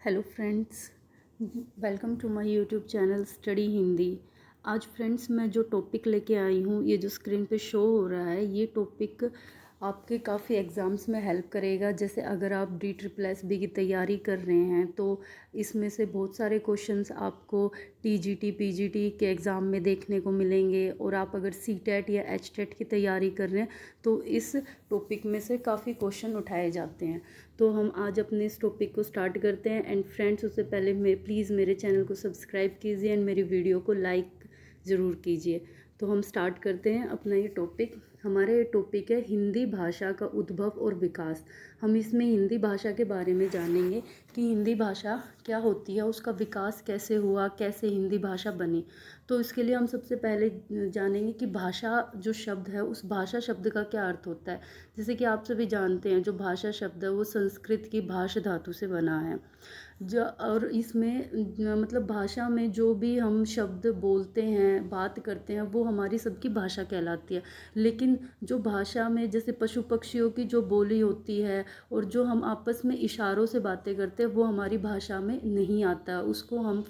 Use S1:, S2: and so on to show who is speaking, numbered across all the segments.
S1: Hello friends, welcome to my YouTube channel study Hindi. आज friends मैं जो टॉपिक लेके आई हूँ, ये जो स्क्रीन पे शो हो रहा है, ये टॉपिक आपके काफ़ी एग्ज़ाम्स में हेल्प करेगा। जैसे अगर आप DSSB की तैयारी कर रहे हैं तो इसमें से बहुत सारे क्वेश्चंस आपको TGT PGT के एग्ज़ाम में देखने को मिलेंगे। और आप अगर CTET या HTET की तैयारी कर रहे हैं तो इस टॉपिक में से काफ़ी क्वेश्चन उठाए जाते हैं। तो हम आज अपने इस टॉपिक को स्टार्ट करते हैं। एंड फ्रेंड्स, उससे पहले प्लीज़ मेरे चैनल को सब्सक्राइब कीजिए एंड मेरी वीडियो को लाइक ज़रूर कीजिए। तो हम स्टार्ट करते हैं अपना ये टॉपिक। हमारा ये टॉपिक है हिंदी भाषा का उद्भव और विकास। हम इसमें हिंदी भाषा के बारे में जानेंगे कि हिंदी भाषा क्या होती है, उसका विकास कैसे हुआ, कैसे हिंदी भाषा बनी। तो इसके लिए हम सबसे पहले जानेंगे कि भाषा जो शब्द है, उस भाषा शब्द का क्या अर्थ होता है। जैसे कि आप सभी जानते हैं, जो भाषा शब्द है वो संस्कृत की भाष धातु से बना है। जो और इसमें मतलब भाषा में जो भी हम शब्द बोलते हैं, बात करते हैं, वो हमारी सबकी भाषा कहलाती है। लेकिन जो भाषा में जैसे पशु पक्षियों की जो बोली होती है और जो हम आपस में इशारों से बातें करते हैं, वो हमारी भाषा में नहीं आता, उसको हम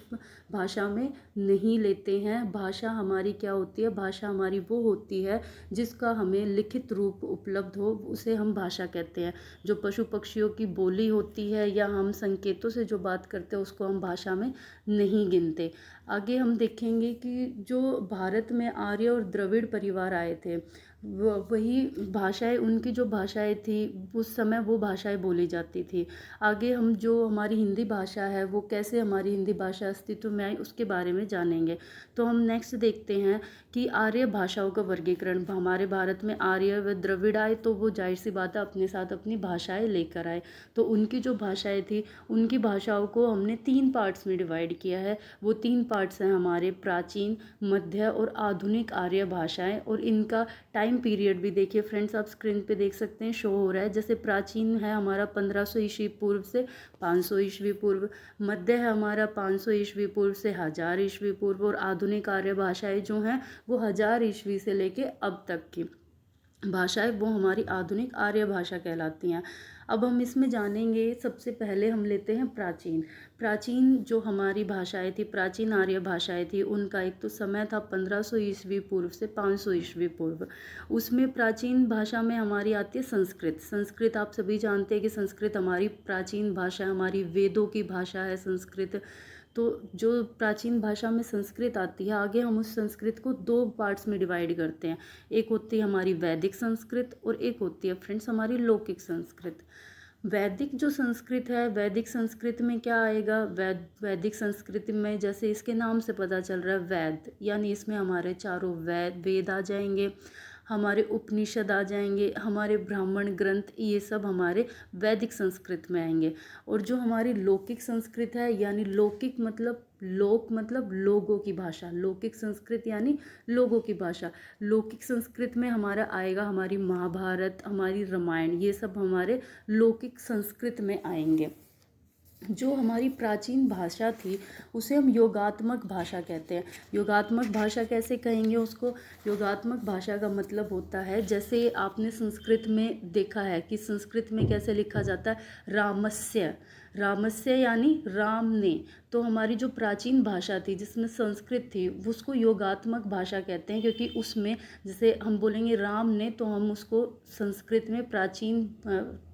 S1: भाषा में नहीं लेते हैं। भाषा हमारी क्या होती है? भाषा हमारी वो होती है जिसका हमें लिखित रूप उपलब्ध हो, उसे हम भाषा कहते हैं। जो पशु पक्षियों की बोली होती है या हम संकेतों से जो बात करते हैं, उसको हम भाषा में नहीं गिनते। आगे हम देखेंगे कि जो भारत में आर्य और द्रविड़ परिवार आए थे, वही भाषाएं, उनकी जो भाषाएं थी उस समय वो भाषाएं बोली जाती थी। आगे हम जो हमारी हिंदी भाषा है, वो कैसे हमारी हिंदी भाषा अस्तित्व में आई, उसके बारे में जानेंगे। तो हम नेक्स्ट देखते हैं कि आर्य भाषाओं का वर्गीकरण। हमारे भारत में आर्य व द्रविड़ आए तो वो जाहिर सी बात है अपने साथ अपनी भाषाएं लेकर आए। तो उनकी जो भाषाएं थी, उनकी भाषाओं को हमने 3 पार्ट्स में डिवाइड किया है। वो 3 पार्ट्स हैं हमारे प्राचीन, मध्य और आधुनिक आर्य भाषाएं। और इनका टाइम पीरियड भी देखिए फ्रेंड्स, आप स्क्रीन पे देख सकते हैं, शो हो रहा है। जैसे प्राचीन है हमारा 1500 ईस्वी पूर्व से 500 ईस्वी पूर्व, मध्य है हमारा 500 ईस्वी पूर्व से 1000 ईस्वी पूर्व, और आधुनिक आर्य भाषाएं जो हैं वो 1000 ईस्वी से लेके अब तक की भाषाएं, वो हमारी आधुनिक आर्य भाषा कहलाती हैं। अब हम इसमें जानेंगे, सबसे पहले हम लेते हैं प्राचीन। प्राचीन जो हमारी भाषाएं थी, प्राचीन आर्य भाषाएं थी, उनका एक तो समय था 1500 ईस्वी पूर्व से 500 ईस्वी पूर्व। उसमें प्राचीन भाषा में हमारी आती है संस्कृत। संस्कृत आप सभी जानते हैं कि संस्कृत हमारी प्राचीन भाषा है, हमारी वेदों की भाषा है संस्कृत। तो जो प्राचीन भाषा में संस्कृत आती है, आगे हम उस संस्कृत को 2 पार्ट्स में डिवाइड करते हैं। एक होती है हमारी वैदिक संस्कृत और एक होती है फ्रेंड्स हमारी लौकिक संस्कृत। वैदिक जो संस्कृत है, वैदिक संस्कृत में क्या आएगा? वैदिक संस्कृति में जैसे इसके नाम से पता चल रहा है वैद, यानी इसमें हमारे चारों वेद आ जाएंगे, हमारे उपनिषद आ जाएंगे, हमारे ब्राह्मण ग्रंथ, ये सब हमारे वैदिक संस्कृत में आएंगे। और जो हमारी लौकिक संस्कृत है, यानी लौकिक मतलब लोक मतलब लोगों की भाषा, लौकिक संस्कृत यानी लोगों की भाषा। लौकिक संस्कृत में हमारा आएगा हमारी महाभारत, हमारी रामायण, ये सब हमारे लौकिक संस्कृत में आएंगे। जो हमारी प्राचीन भाषा थी उसे हम योगात्मक भाषा कहते हैं। योगात्मक भाषा कैसे कहेंगे उसको? योगात्मक भाषा का मतलब होता है, जैसे आपने संस्कृत में देखा है कि संस्कृत में कैसे लिखा जाता है, रामस्य। रामस्य यानी राम ने। तो हमारी जो प्राचीन भाषा थी जिसमें संस्कृत थी, उसको योगात्मक भाषा कहते हैं, क्योंकि उसमें जैसे हम बोलेंगे राम ने, तो हम उसको संस्कृत में प्राचीन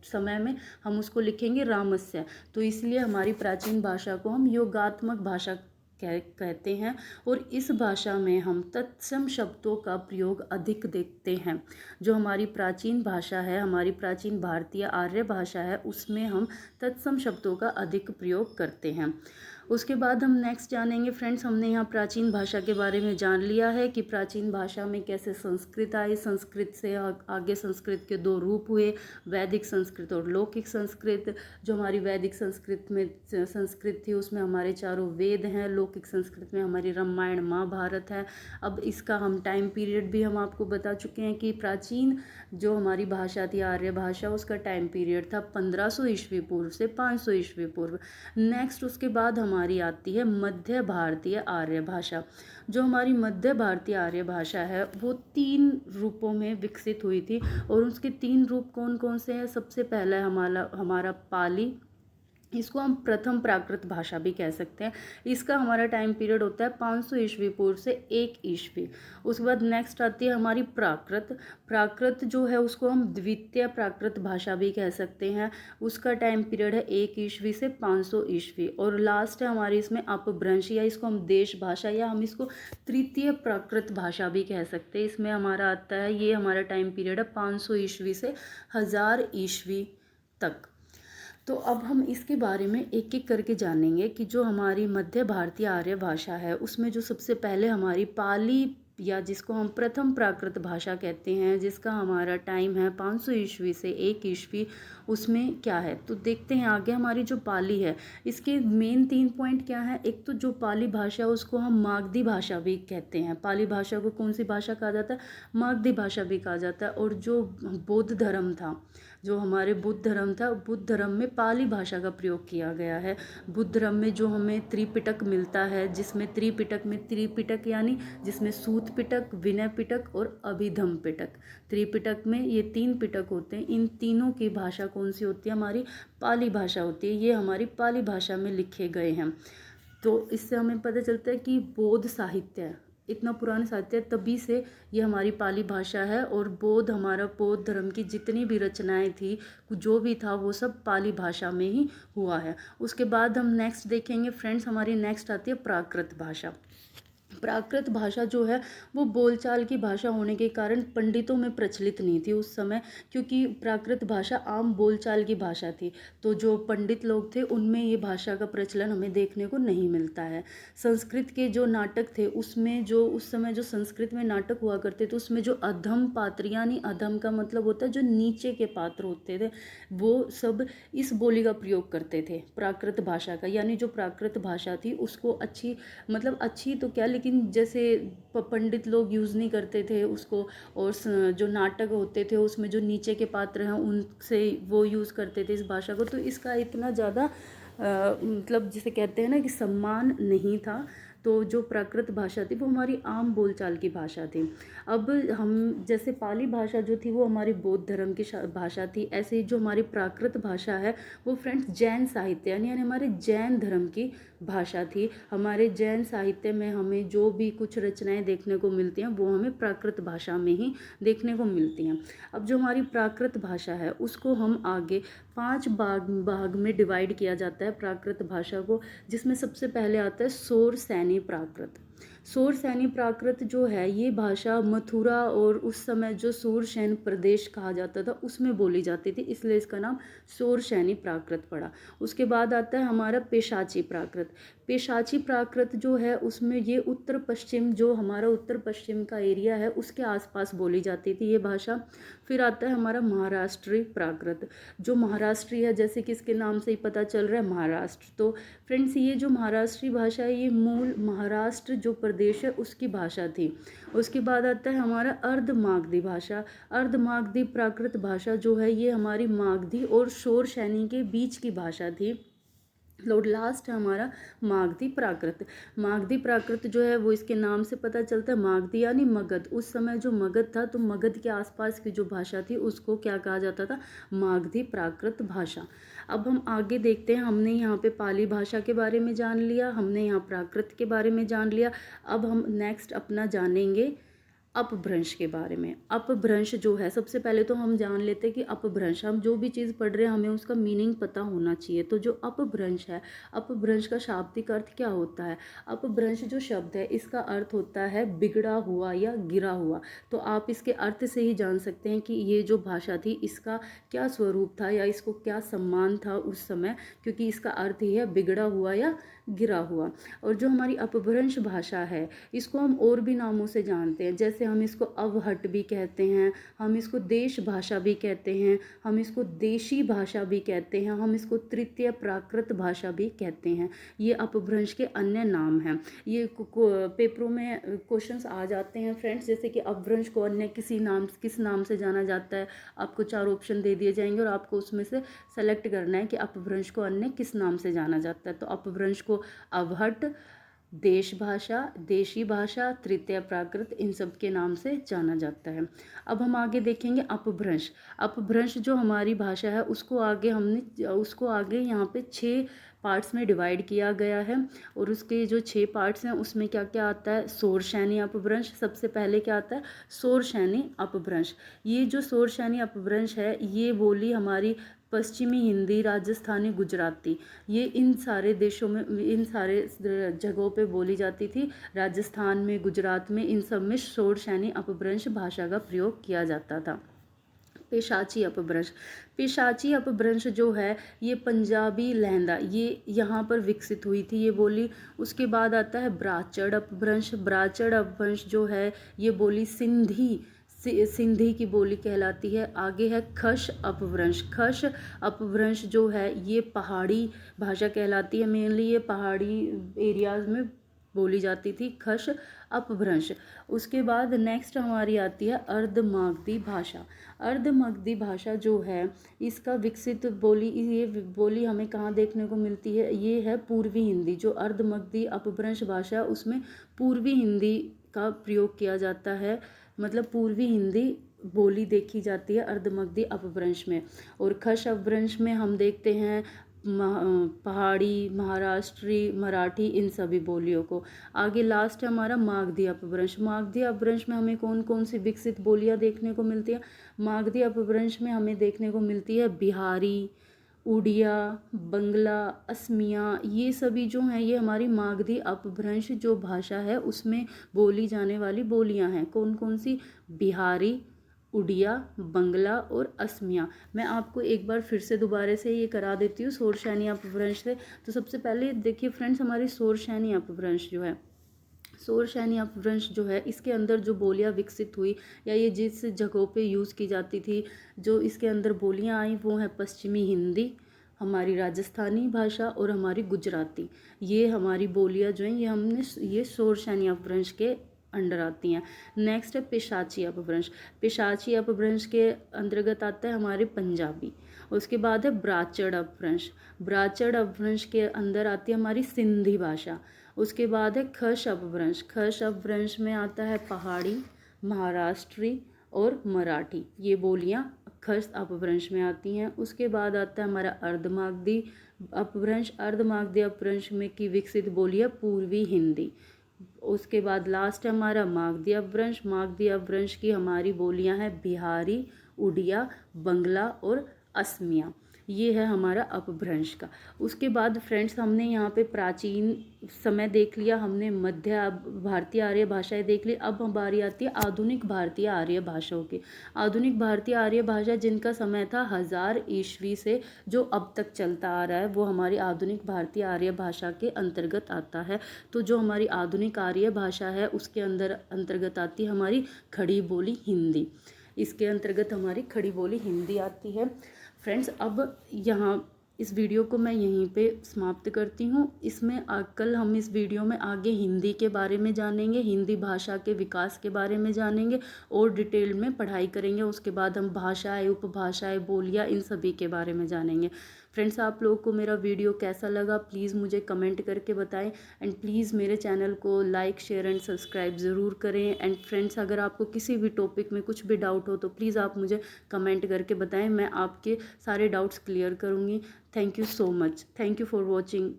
S1: समय में हम उसको लिखेंगे रामस्य। तो इसलिए हमारी प्राचीन भाषा को हम योगात्मक भाषा कहते हैं। और इस भाषा में हम तत्सम शब्दों का प्रयोग अधिक देखते हैं। जो हमारी प्राचीन भाषा है, हमारी प्राचीन भारतीय आर्य भाषा है, उसमें हम तत्सम शब्दों का अधिक प्रयोग करते हैं। उसके बाद हम नेक्स्ट जानेंगे फ्रेंड्स, हमने यहाँ प्राचीन भाषा के बारे में जान लिया है कि प्राचीन भाषा में कैसे संस्कृत आई। संस्कृत से आगे संस्कृत के 2 रूप हुए, वैदिक संस्कृत और लौकिक संस्कृत। जो हमारी वैदिक संस्कृत में संस्कृत थी, उसमें हमारे चारों वेद हैं। लौकिक संस्कृत में हमारी रामायण महाभारत है। अब इसका हम टाइम पीरियड भी हम आपको बता चुके हैं कि प्राचीन जो हमारी भाषा थी आर्य भाषा, उसका टाइम पीरियड था 1500 ईस्वी पूर्व से 500 ईस्वी पूर्व। नेक्स्ट उसके बाद हमारी आती है मध्य भारतीय आर्य भाषा। जो हमारी मध्य भारतीय आर्य भाषा है वो 3 रूपों में विकसित हुई थी। और उसके 3 रूप कौन कौन से हैं? सबसे पहला है हमारा पाली, इसको हम प्रथम प्राकृत भाषा भी कह सकते हैं। इसका हमारा टाइम पीरियड होता है 500 ईस्वी पूर्व से 1 ईस्वी। उसके बाद नेक्स्ट आती है हमारी प्राकृत। प्राकृत जो है उसको हम द्वितीय प्राकृत भाषा भी कह सकते हैं। उसका टाइम पीरियड है 1 ईस्वी से 500 ईस्वी। और लास्ट है हमारी इसमें अपभ्रंश, या इसको हम देश भाषा, या हम इसको तृतीय प्राकृत भाषा भी कह सकते हैं। इसमें हमारा आता है, ये हमारा टाइम पीरियड है 500 ईस्वी से 1000 ईस्वी तक। तो अब हम इसके बारे में एक एक करके जानेंगे कि जो हमारी मध्य भारतीय आर्य भाषा है उसमें जो सबसे पहले हमारी पाली, या जिसको हम प्रथम प्राकृत भाषा कहते हैं, जिसका हमारा टाइम है 500 ईस्वी से 1 ईस्वी, उसमें क्या है तो देखते हैं आगे। हमारी जो पाली है इसके मेन 3 पॉइंट क्या है। एक तो जो पाली भाषा है उसको हम मागधी भाषा भी कहते हैं। पाली भाषा को कौन सी भाषा कहा जाता है, मागधी भाषा भी कहा जाता है। और जो बौद्ध धर्म था, जो हमारे बुद्ध धर्म था, बुद्ध धर्म में पाली भाषा का प्रयोग किया गया है। बुद्ध धर्म में जो हमें त्रिपिटक मिलता है, जिसमें त्रिपिटक यानी जिसमें सूत पिटक, विनय पिटक और अभिधम पिटक, त्रिपिटक में ये 3 पिटक होते हैं। इन तीनों की भाषा कौन सी होती है, हमारी पाली भाषा होती है। ये हमारी पाली भाषा में लिखे गए हैं। तो इससे हमें पता चलता है कि बौद्ध साहित्य है, इतना पुराना साहित्य है, तभी से ये हमारी पाली भाषा है। और हमारा बौद्ध धर्म की जितनी भी रचनाएं थी, जो भी था, वो सब पाली भाषा में ही हुआ है। उसके बाद हम नेक्स्ट देखेंगे फ्रेंड्स, हमारी नेक्स्ट आती है प्राकृत भाषा। प्राकृत भाषा जो है वो बोलचाल की भाषा होने के कारण पंडितों में प्रचलित नहीं थी उस समय, क्योंकि प्राकृत भाषा आम बोलचाल की भाषा थी। तो जो पंडित लोग थे उनमें ये भाषा का प्रचलन हमें देखने को नहीं मिलता है। संस्कृत के जो नाटक थे उसमें, जो उस समय जो संस्कृत में नाटक हुआ करते थे, उसमें जो अधम पात्र, यानी अधम का मतलब होता है जो नीचे के पात्र होते थे, वो सब इस बोली का प्रयोग करते थे प्राकृत भाषा का। यानी जो प्राकृत भाषा थी उसको अच्छी, मतलब अच्छी तो क्या, लेकिन जैसे पंडित लोग यूज़ नहीं करते थे उसको। और जो नाटक होते थे उसमें जो नीचे के पात्र हैं उनसे वो यूज़ करते थे इस भाषा को। तो इसका इतना ज़्यादा मतलब जिसे कहते हैं ना कि सम्मान नहीं था। तो जो प्राकृत भाषा थी वो हमारी आम बोलचाल की भाषा थी। अब हम जैसे पाली भाषा जो थी वो हमारी बौद्ध धर्म की भाषा थी, ऐसे ही जो हमारी प्राकृत भाषा है वो फ्रेंड्स जैन साहित्य यानी हमारे जैन धर्म की भाषा थी। हमारे जैन साहित्य में हमें जो भी कुछ रचनाएं देखने को मिलती हैं वो हमें प्राकृत भाषा में ही देखने को मिलती हैं। अब जो हमारी प्राकृत भाषा है उसको हम आगे 5 भाग में डिवाइड किया जाता है प्राकृत भाषा को, जिसमें सबसे पहले आता है सौर सैनी प्राकृत। सौर सैनी प्राकृत जो है ये भाषा मथुरा और उस समय जो सूरसैन प्रदेश कहा जाता था उसमें बोली जाती थी, इसलिए इसका नाम सौर सैनी प्राकृत पड़ा। उसके बाद आता है हमारा पेशाची प्राकृत। पेशाची प्राकृत जो है उसमें ये उत्तर पश्चिम, जो हमारा उत्तर पश्चिम का एरिया है उसके आसपास बोली जाती थी ये भाषा। फिर आता है हमारा महाराष्ट्री प्राकृत, जो महाराष्ट्री है, जैसे कि इसके नाम से ही पता चल रहा है महाराष्ट्र। तो फ्रेंड्स ये जो महाराष्ट्री भाषा है ये मूल महाराष्ट्र जो प्रदेश है उसकी भाषा थी। उसके बाद आता है हमारा अर्ध मागधी भाषा। अर्ध मागधी प्राकृत भाषा जो है ये हमारी मागधी और शोर सैनी के बीच की भाषा थी। लास्ट है हमारा मागधी प्राकृत। मागधी प्राकृत जो है वो इसके नाम से पता चलता है, मागधी यानी मगध। उस समय जो मगध था तो मगध के आसपास की जो भाषा थी उसको क्या कहा जाता था, मागधी प्राकृत भाषा। अब हम आगे देखते हैं, हमने यहाँ पे पाली भाषा के बारे में जान लिया, हमने यहाँ प्राकृत के बारे में जान लिया। अब हम नेक्स्ट अपना जानेंगे अपभ्रंश के बारे में। अपभ्रंश जो है, सबसे पहले तो हम जान लेते हैं कि अपभ्रंश, हम जो भी चीज़ पढ़ रहे हैं हमें उसका मीनिंग पता होना चाहिए। तो जो अपभ्रंश है, अपभ्रंश का शाब्दिक अर्थ क्या होता है। अपभ्रंश जो शब्द है इसका अर्थ होता है बिगड़ा हुआ या गिरा हुआ। तो आप इसके अर्थ से ही जान सकते हैं कि ये जो भाषा थी इसका क्या स्वरूप था या इसको क्या सम्मान था उस समय, क्योंकि इसका अर्थ ही है बिगड़ा हुआ या गिरा हुआ। और जो हमारी अपभ्रंश भाषा है इसको हम और भी नामों से जानते हैं, जैसे हम इसको अवहट भी कहते हैं, हम इसको देश भाषा भी कहते हैं, हम इसको देशी भाषा भी कहते हैं, हम इसको तृतीय प्राकृत भाषा भी कहते हैं। ये अपभ्रंश के अन्य नाम हैं। ये पेपरों में क्वेश्चंस आ जाते हैं फ्रेंड्स, जैसे कि अपभ्रंश को अन्य किस नाम से जाना जाता है। आपको 4 ऑप्शन दे दिए जाएंगे और आपको उसमें से सेलेक्ट करना है कि अपभ्रंश को अन्य किस नाम से जाना जाता है। तो अपभ्रंश को अवहट, देश भाषा, देशी भाषा, तृतीय प्राकृत, इन सब के नाम से जाना जाता है। अब हम आगे देखेंगे अपभ्रंश। अपभ्रंश जो हमारी भाषा है उसको आगे यहाँ पे 6 पार्ट्स में डिवाइड किया गया है। और उसके जो 6 पार्ट्स हैं उसमें क्या क्या आता है। शोरशैनी अपभ्रंश, सबसे पहले क्या आता है, शोरशैनी अपभ्रंश। ये जो शोरशैनी अपभ्रंश है ये बोली हमारी पश्चिमी हिंदी, राजस्थानी, गुजराती, ये इन सारे देशों में, इन सारे जगहों पे बोली जाती थी। राजस्थान में, गुजरात में, इन सब में शोरशैनी अपभ्रंश भाषा का प्रयोग किया जाता था। पेशाची अपभ्रंश, पेशाची अपभ्रंश जो है ये पंजाबी लहंदा, ये यहाँ पर विकसित हुई थी ये बोली। उसके बाद आता है ब्राचड़ अपभ्रंश। ब्राचड़ अपभ्रंश जो है ये बोली सिंधी की बोली कहलाती है। आगे है खश अपभ्रंश। खश अपभ्रंश जो है ये पहाड़ी भाषा कहलाती है। मेनली ये पहाड़ी एरियाज में बोली जाती थी, खश अपभ्रंश। उसके बाद नेक्स्ट हमारी आती है अर्धमागधी भाषा। अर्धमागधी भाषा जो है इसका विकसित बोली, ये बोली हमें कहाँ देखने को मिलती है, ये है पूर्वी हिंदी। जो अर्धमागधी अपभ्रंश भाषा है उसमें पूर्वी हिंदी का प्रयोग किया जाता है, मतलब पूर्वी हिंदी बोली देखी जाती है अर्धमागधी अपभ्रंश में। और खश अपभ्रंश में हम देखते हैं पहाड़ी, महाराष्ट्री, मराठी, इन सभी बोलियों को। आगे लास्ट है हमारा मागधी अपभ्रंश। मागधी अपभ्रंश में हमें कौन कौन सी विकसित बोलियां देखने को मिलती है। मागधी अपभ्रंश में हमें देखने को मिलती है बिहारी, उड़िया, बंगला, असमिया, ये सभी जो हैं ये हमारी मागधी अपभ्रंश जो भाषा है उसमें बोली जाने वाली बोलियां हैं। कौन कौन सी, बिहारी, उड़िया, बंगला और असमिया। मैं आपको एक बार फिर से दोबारा से ये करा देती हूँ शोरशैनी अपभ्रंश से। तो सबसे पहले देखिए फ्रेंड्स, हमारी शोरशैनी अपभ्रंश जो है, शोरशैनी अपभ्रंश जो है इसके अंदर जो बोलियां विकसित हुई या ये जिस जगहों पे यूज़ की जाती थी, जो इसके अंदर बोलियां आई वो हैं पश्चिमी हिंदी, हमारी राजस्थानी भाषा और हमारी गुजराती। ये हमारी बोलियां जो हैं ये शोरशैनी अपभ्रंश के अंडर आती हैं। नेक्स्ट है पेशाची अपभ्रंश। पेशाची अपभ्रंश के अंतर्गत आता है हमारे पंजाबी। उसके बाद है ब्राचड़ अपभ्रंश। ब्राचड़ अपभ्रंश के अंदर आती है हमारी सिंधी भाषा। उसके बाद है खश अपभ्रंश। खश अपभ्रंश में आता है पहाड़ी, महाराष्ट्री और मराठी, ये बोलियां खश अपभ्रंश में आती हैं। उसके बाद आता है हमारा अर्धमागधी अपभ्रंश। अर्धमागधी अपभ्रंश में की विकसित बोलियां पूर्वी हिंदी। उसके बाद लास्ट है हमारा मागधी अपभ्रंश। मागधी अपभ्रंश की हमारी बोलियां हैं बिहारी, उड़िया, बंगला और असमिया। ये है हमारा अपभ्रंश का। उसके बाद फ्रेंड्स हमने यहाँ पे प्राचीन समय देख लिया, हमने मध्य भारतीय आर्य भाषाएं देख ली। अब हमारी आती है आधुनिक भारतीय आर्य भाषाओं की। आधुनिक भारतीय आर्य भाषा जिनका समय था 1000 ईस्वी से जो अब तक चलता आ रहा है वो हमारी आधुनिक भारतीय आर्य भाषा के अंतर्गत आता है। तो जो हमारी आधुनिक आर्य भाषा है उसके अंतर्गत आती है हमारी खड़ी बोली हिंदी। इसके अंतर्गत हमारी खड़ी बोली हिंदी आती है। फ्रेंड्स अब यहाँ इस वीडियो को मैं यहीं पे समाप्त करती हूँ। कल हम इस वीडियो में आगे हिंदी के बारे में जानेंगे, हिंदी भाषा के विकास के बारे में जानेंगे और डिटेल में पढ़ाई करेंगे। उसके बाद हम भाषाएं, उपभाषाएं, बोलियां, इन सभी के बारे में जानेंगे। फ्रेंड्स आप लोगों को मेरा वीडियो कैसा लगा प्लीज़ मुझे कमेंट करके बताएं एंड प्लीज़ मेरे चैनल को लाइक, शेयर एंड सब्सक्राइब ज़रूर करें। एंड फ्रेंड्स अगर आपको किसी भी टॉपिक में कुछ भी डाउट हो तो प्लीज़ आप मुझे कमेंट करके बताएं, मैं आपके सारे डाउट्स क्लियर करूँगी। Thank you so much. Thank you for watching.